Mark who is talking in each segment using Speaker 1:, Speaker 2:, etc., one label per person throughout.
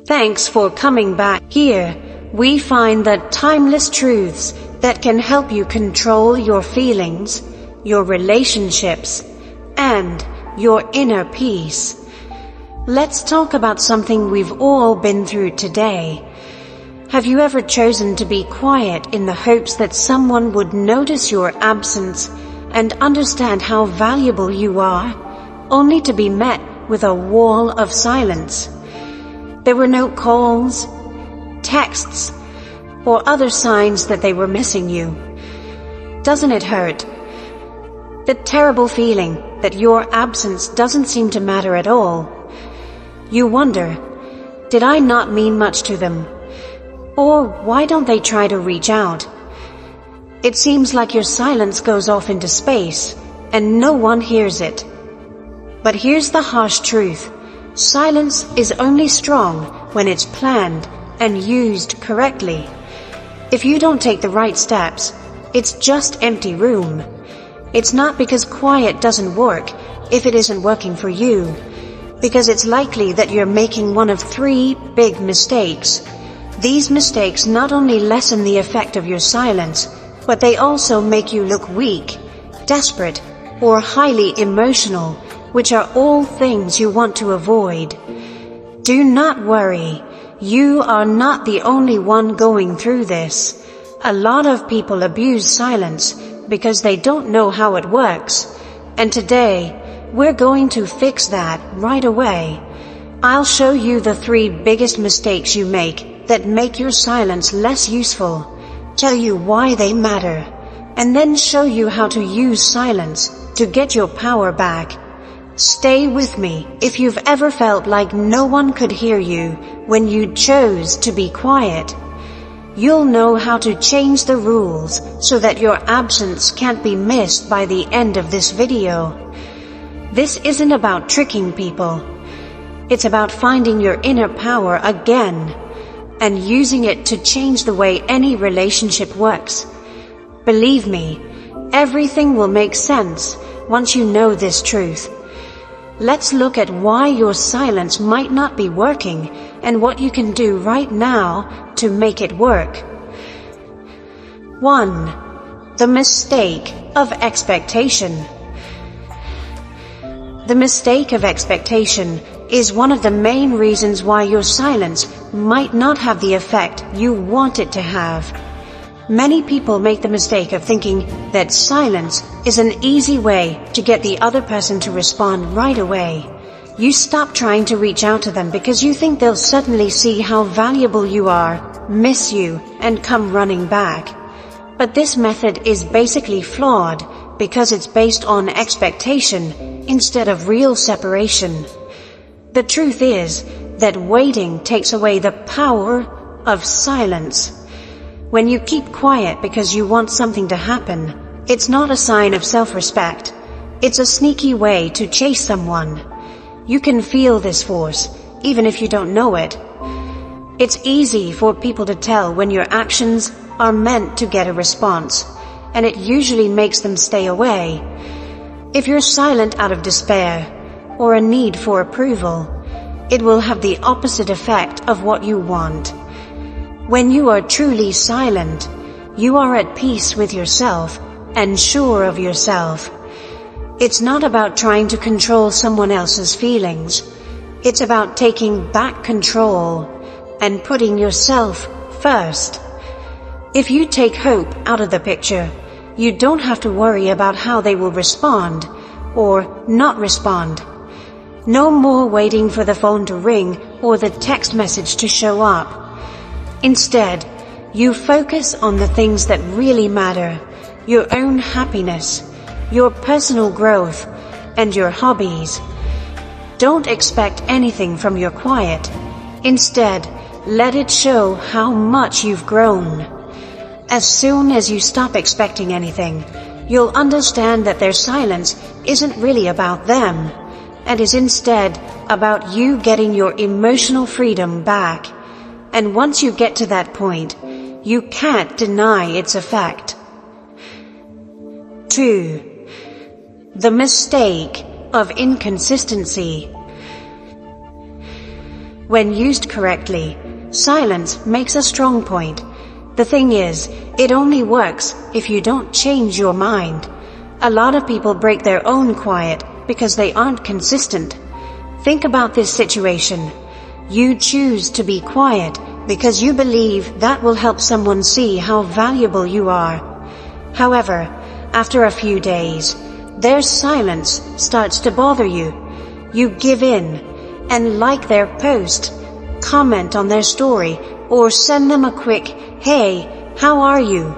Speaker 1: Thanks for coming back. Here, we find the timeless truths that can help you control your feelings, your relationships, and your inner peace. Let's talk about something we've all been through today. Have you ever chosen to be quiet in the hopes that someone would notice your absence and understand how valuable you are, only to be met with a wall of silence? There were no calls, texts, or other signs that they were missing you. Doesn't it hurt? The terrible feeling that your absence doesn't seem to matter at all. You wonder, did I not mean much to them? Or why don't they try to reach out? It seems like your silence goes off into space and no one hears it. But here's the harsh truth. Silence is only strong when it's planned and used correctly. If you don't take the right steps, it's just empty room. It's not because quiet doesn't work if it isn't working for you, because it's likely that you're making one of 3 big mistakes. These mistakes not only lessen the effect of your silence, but they also make you look weak, desperate, or highly emotional, which are all things you want to avoid. Do not worry. You are not the only one going through this. A lot of people abuse silence because they don't know how it works. And today, we're going to fix that right away. I'll show you the 3 biggest mistakes you make that make your silence less useful, tell you why they matter, and then show you how to use silence to get your power back. Stay with me if you've ever felt like no one could hear you when you chose to be quiet. You'll know how to change the rules so that your absence can't be missed by the end of this video. This isn't about tricking people. It's about finding your inner power again and using it to change the way any relationship works. Believe me, everything will make sense once you know this truth. Let's look at why your silence might not be working and what you can do right now to make it work. 1. The mistake of expectation. The mistake of expectation is one of the main reasons why your silence might not have the effect you want it to have. Many people make the mistake of thinking that silence is an easy way to get the other person to respond right away. You stop trying to reach out to them because you think they'll suddenly see how valuable you are, miss you, and come running back. But this method is basically flawed because it's based on expectation instead of real separation. The truth is that waiting takes away the power of silence. When you keep quiet because you want something to happen, it's not a sign of self-respect. It's a sneaky way to chase someone. You can feel this force, even if you don't know it. It's easy for people to tell when your actions are meant to get a response, and it usually makes them stay away. If you're silent out of despair or a need for approval, it will have the opposite effect of what you want. When you are truly silent, you are at peace with yourself and sure of yourself. It's not about trying to control someone else's feelings. It's about taking back control and putting yourself first. If you take hope out of the picture, you don't have to worry about how they will respond or not respond. No more waiting for the phone to ring or the text message to show up. Instead, you focus on the things that really matter, your own happiness, your personal growth, and your hobbies. Don't expect anything from your quiet. Instead, let it show how much you've grown. As soon as you stop expecting anything, you'll understand that their silence isn't really about them, and is instead about you getting your emotional freedom back. And once you get to that point, you can't deny its effect. 2. The mistake of inconsistency. When used correctly, silence makes a strong point. The thing is, it only works if you don't change your mind. A lot of people break their own quiet because they aren't consistent. Think about this situation. You choose to be quiet because you believe that will help someone see how valuable you are. However, after a few days, their silence starts to bother you. You give in and like their post, comment on their story, or send them a quick, "Hey, how are you?"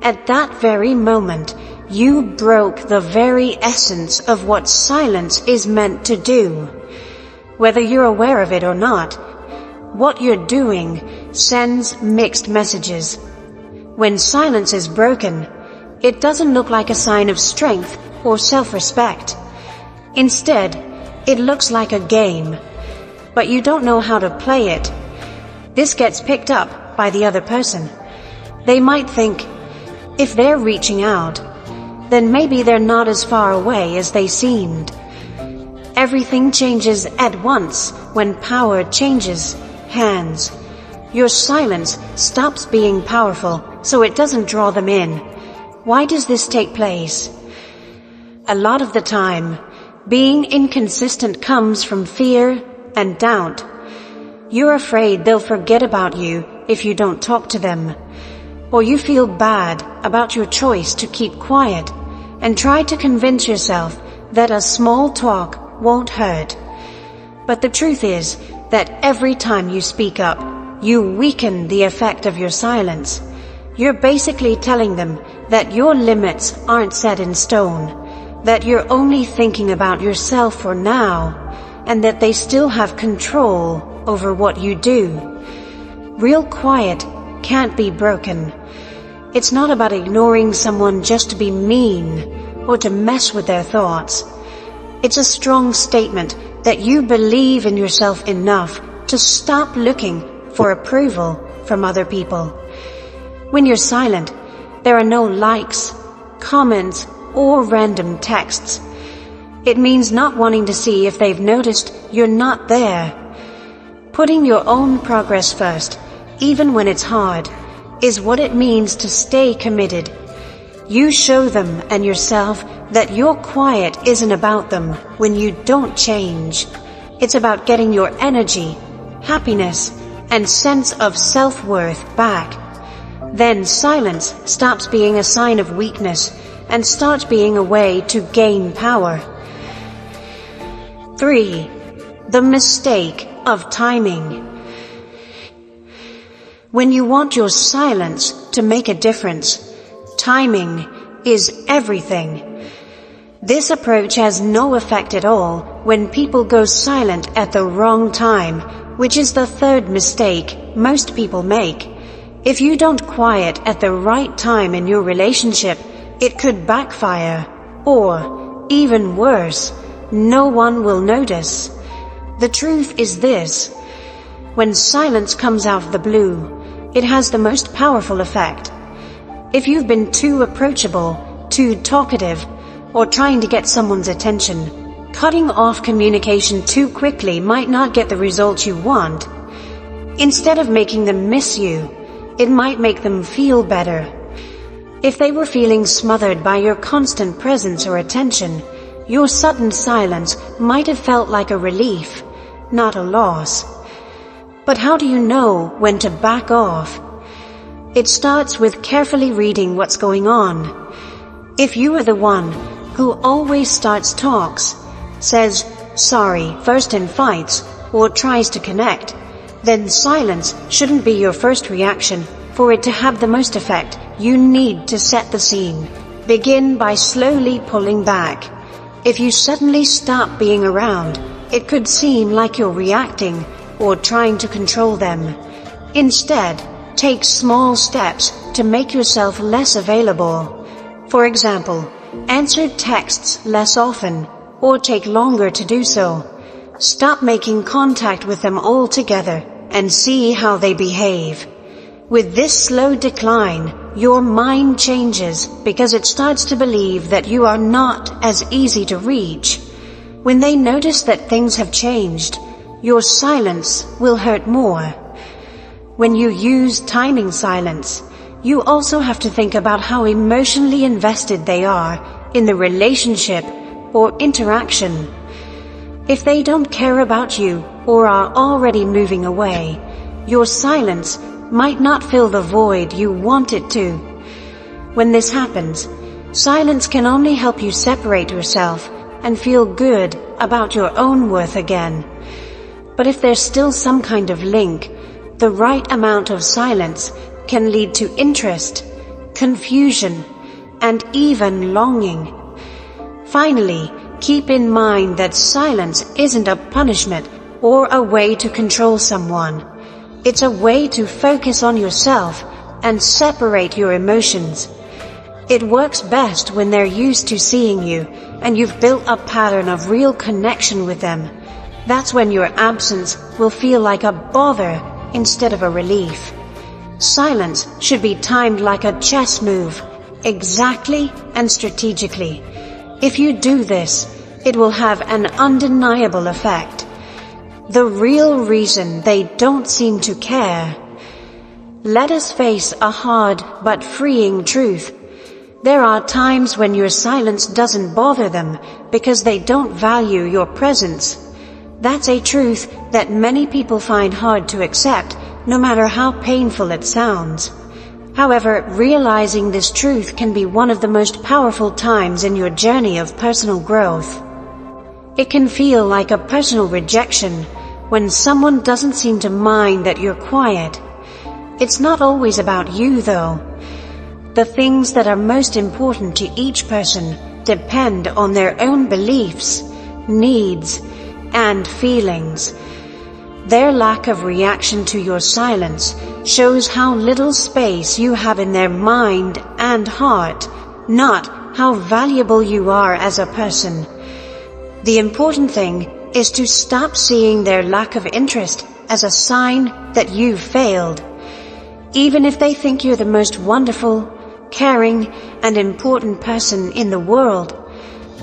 Speaker 1: At that very moment, you broke the very essence of what silence is meant to do. Whether you're aware of it or not, what you're doing sends mixed messages. When silence is broken, it doesn't look like a sign of strength or self-respect. Instead, it looks like a game, but you don't know how to play it. This gets picked up by the other person. They might think, if they're reaching out, then maybe they're not as far away as they seemed. Everything changes at once when power changes hands. Your silence stops being powerful, so it doesn't draw them in. Why does this take place? A lot of the time, being inconsistent comes from fear and doubt. You're afraid they'll forget about you if you don't talk to them. Or you feel bad about your choice to keep quiet and try to convince yourself that a small talk won't hurt. But the truth is that every time you speak up, you weaken the effect of your silence. You're basically telling them that your limits aren't set in stone, that you're only thinking about yourself for now, and that they still have control over what you do. Real quiet can't be broken. It's not about ignoring someone just to be mean or to mess with their thoughts. It's a strong statement that you believe in yourself enough to stop looking for approval from other people. When you're silent, there are no likes, comments, or random texts. It means not wanting to see if they've noticed you're not there. Putting your own progress first, even when it's hard, is what it means to stay committed. You show them and yourself that your quiet isn't about them when you don't change. It's about getting your energy, happiness, and sense of self-worth back. Then silence stops being a sign of weakness and starts being a way to gain power. 3. The mistake of timing. When you want your silence to make a difference, timing is everything. This approach has no effect at all when people go silent at the wrong time, which is the third mistake most people make. If you don't quiet at the right time in your relationship, it could backfire, or, even worse, no one will notice. The truth is this: when silence comes out of the blue, it has the most powerful effect. If you've been too approachable, too talkative, or trying to get someone's attention, cutting off communication too quickly might not get the result you want. Instead of making them miss you, it might make them feel better. If they were feeling smothered by your constant presence or attention, your sudden silence might have felt like a relief, not a loss. But how do you know when to back off? It starts with carefully reading what's going on. If you are the one who always starts talks, says sorry first in fights, or tries to connect, then silence shouldn't be your first reaction. For it to have the most effect, you need to set the scene. Begin by slowly pulling back. If you suddenly stop being around, it could seem like you're reacting or trying to control them. Instead, take small steps to make yourself less available. For example, answer texts less often, or take longer to do so. Stop making contact with them altogether and see how they behave. With this slow decline, your mind changes because it starts to believe that you are not as easy to reach. When they notice that things have changed, your silence will hurt more. When you use timing silence, you also have to think about how emotionally invested they are in the relationship or interaction. If they don't care about you or are already moving away, your silence might not fill the void you want it to. When this happens, silence can only help you separate yourself and feel good about your own worth again. But if there's still some kind of link, the right amount of silence can lead to interest, confusion, and even longing. Finally, keep in mind that silence isn't a punishment or a way to control someone. It's a way to focus on yourself and separate your emotions. It works best when they're used to seeing you and you've built a pattern of real connection with them. That's when your absence will feel like a bother instead of a relief. Silence should be timed like a chess move, exactly and strategically. If you do this, it will have an undeniable effect. The real reason they don't seem to care. Let us face a hard but freeing truth. There are times when your silence doesn't bother them because they don't value your presence. That's a truth that many people find hard to accept, no matter how painful it sounds. However, realizing this truth can be one of the most powerful times in your journey of personal growth. It can feel like a personal rejection when someone doesn't seem to mind that you're quiet. It's not always about you, though. The things that are most important to each person depend on their own beliefs, needs, and feelings. Their lack of reaction to your silence shows how little space you have in their mind and heart, not how valuable you are as a person. The important thing is to stop seeing their lack of interest as a sign that you've failed. Even if they think you're the most wonderful, caring, and important person in the world,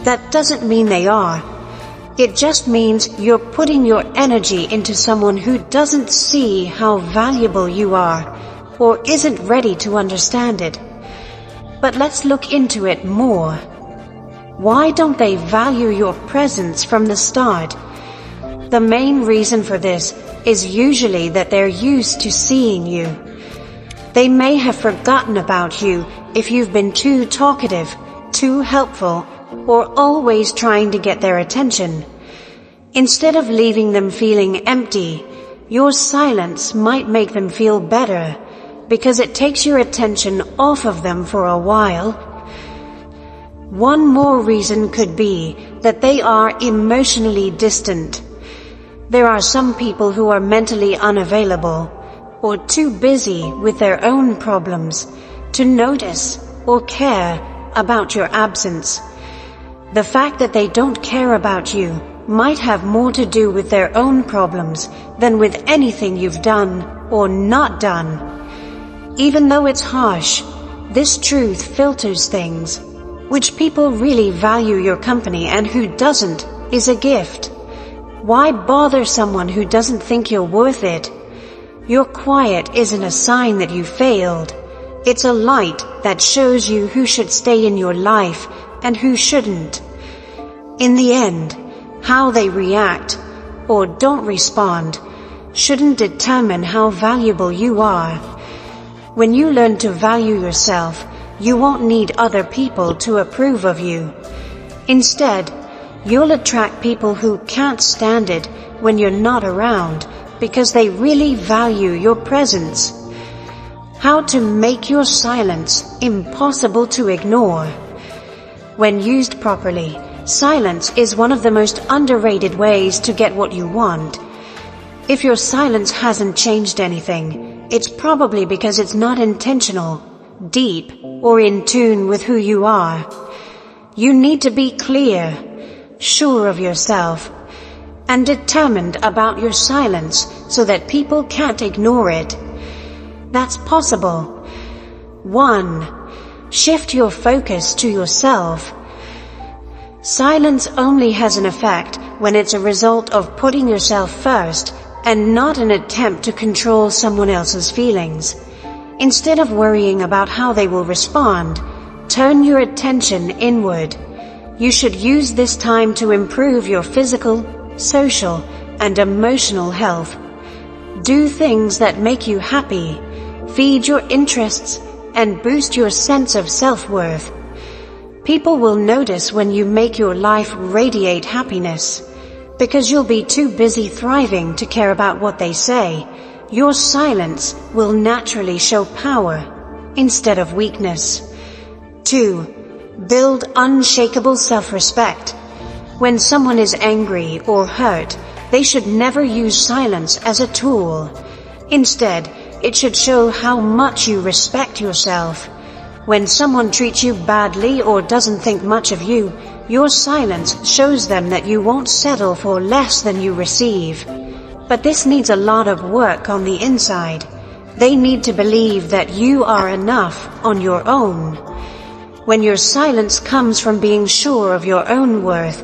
Speaker 1: that doesn't mean they are. It just means you're putting your energy into someone who doesn't see how valuable you are or isn't ready to understand it. But let's look into it more. Why don't they value your presence from the start? The main reason for this is usually that they're used to seeing you. They may have forgotten about you if you've been too talkative, too helpful, or always trying to get their attention. Instead of leaving them feeling empty, your silence might make them feel better because it takes your attention off of them for a while. One more reason could be that they are emotionally distant. There are some people who are mentally unavailable or too busy with their own problems to notice or care about your absence. The fact that they don't care about you might have more to do with their own problems than with anything you've done or not done. Even though it's harsh, this truth filters things. Which people really value your company and who doesn't is a gift. Why bother someone who doesn't think you're worth it? Your quiet isn't a sign that you failed. It's a light that shows you who should stay in your life and who shouldn't. In the end, how they react or don't respond shouldn't determine how valuable you are. When you learn to value yourself, you won't need other people to approve of you. Instead, you'll attract people who can't stand it when you're not around because they really value your presence. How to make your silence impossible to ignore. When used properly, silence is one of the most underrated ways to get what you want. If your silence hasn't changed anything, it's probably because it's not intentional, deep, or in tune with who you are. You need to be clear, sure of yourself, and determined about your silence so that people can't ignore it. That's possible. 1. Shift your focus to yourself. Silence only has an effect when it's a result of putting yourself first and not an attempt to control someone else's feelings. Instead of worrying about how they will respond, turn your attention inward. You should use this time to improve your physical, social, and emotional health. Do things that make you happy, feed your interests, and boost your sense of self-worth. People will notice when you make your life radiate happiness. Because you'll be too busy thriving to care about what they say, your silence will naturally show power instead of weakness. 2. Build unshakable self-respect. When someone is angry or hurt, they should never use silence as a tool. Instead, it should show how much you respect yourself. When someone treats you badly or doesn't think much of you, your silence shows them that you won't settle for less than you receive. But this needs a lot of work on the inside. They need to believe that you are enough on your own. When your silence comes from being sure of your own worth,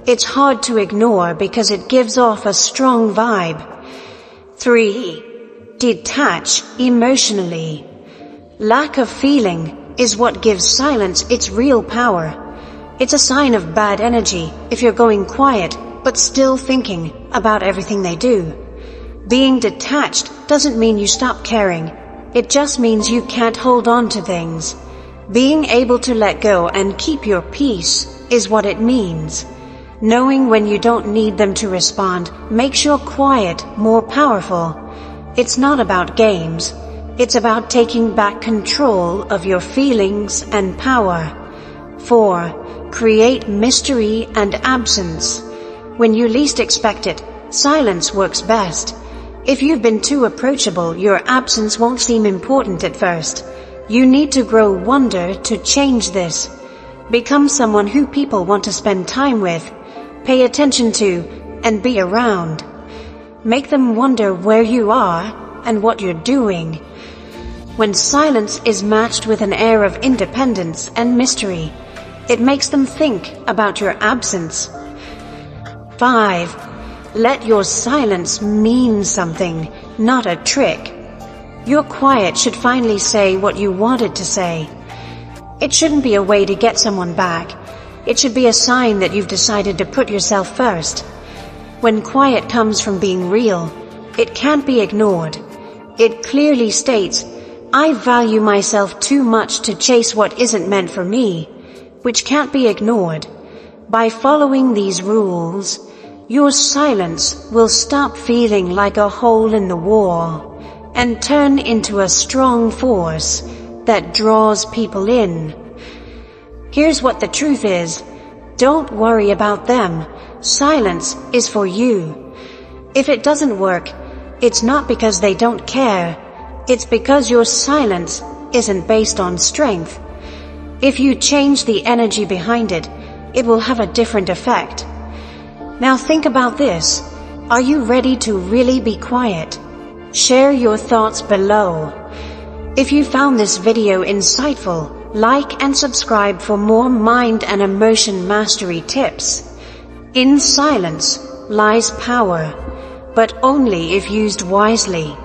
Speaker 1: it's hard to ignore because it gives off a strong vibe. 3. Detach emotionally. Lack of feeling is what gives silence its real power. It's a sign of bad energy if you're going quiet but still thinking about everything they do. Being detached doesn't mean you stop caring. It just means you can't hold on to things. Being able to let go and keep your peace is what it means. Knowing when you don't need them to respond makes your quiet more powerful. It's not about games. It's about taking back control of your feelings and power. 4. Create mystery and absence. When you least expect it, silence works best. If you've been too approachable, your absence won't seem important at first. You need to grow wonder to change this. Become someone who people want to spend time with, pay attention to, and be around. Make them wonder where you are and what you're doing. When silence is matched with an air of independence and mystery, it makes them think about your absence. 5. Let your silence mean something, not a trick. Your quiet should finally say what you wanted to say. It shouldn't be a way to get someone back. It should be a sign that you've decided to put yourself first. When quiet comes from being real, it can't be ignored. It clearly states, I value myself too much to chase what isn't meant for me, which can't be ignored. By following these rules, your silence will stop feeling like a hole in the wall and turn into a strong force that draws people in. Here's what the truth is. Don't worry about them. Silence is for you. If it doesn't work, it's not because they don't care. It's because your silence isn't based on strength. If you change the energy behind it, it will have a different effect. Now think about this. Are you ready to really be quiet? Share your thoughts below. If you found this video insightful, like and subscribe for more mind and emotion mastery tips. In silence lies power, but only if used wisely.